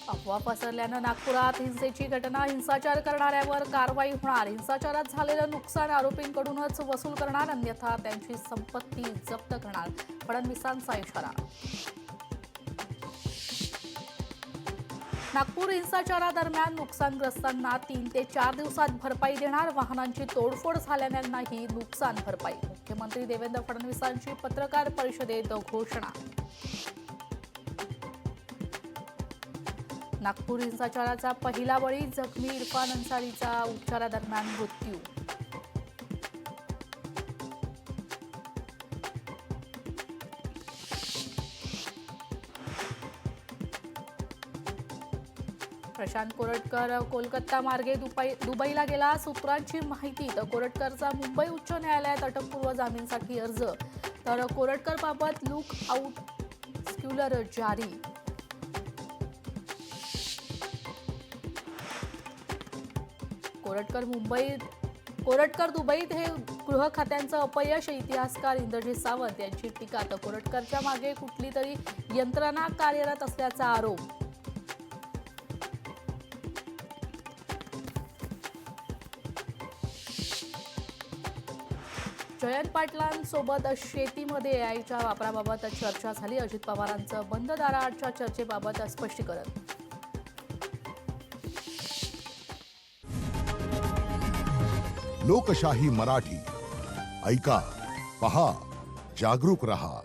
अफवा पसरल्यानं नागपुरात हिंसेची घटना, हिंसाचार करणाऱ्यावर कारवाई होणार, हिंसाचारात झालेलं नुकसान आरोपींकडूनच वसूल करणार, अन्यथा त्यांची संपत्ती जप्त करणार, फडणवीसांचा इशारा. नागपूर हिंसाचारादरम्यान नुकसानग्रस्तांना 3 ते 4 दिवसात भरपाई देणार, वाहनांची तोडफोड झालेल्यांनाही नुकसान भरपाई. मुख्यमंत्री देवेंद्र फडणवीसांची पत्रकार परिषदेत घोषणा. नागपूर हिंसाचाराचा पहिला बळी, जखमी इरफान अन्सारीचा उपचारादरम्यान मृत्यू. प्रशांत कोरटकर कोलकाता मार्गे दुबईला गेला, सूत्रांची माहिती. तर कोरटकरचा मुंबई उच्च न्यायालयात अटकपूर्व जामीनसाठी अर्ज. तर कोरटकरबाबत लुक आउट सर्क्युलर जारी. कोरटकर दुबईत हे गृह खात्यांचं अपयश, इतिहासकार इंद्रजित सावंत यांची टीका. तर कोरटकरच्या मागे कुठली तरी यंत्रणा कार्यरत असल्याचा आरोप. जयंत पाटलांसोबत शेतीमध्ये एआयच्या वापराबाबत चर्चा झाली. अजित पवारांचं बंद दाराआडच्या चर्चेबाबत स्पष्टीकरण. लोकशाही मराठी ऐका, पहा, जागरूक रहा.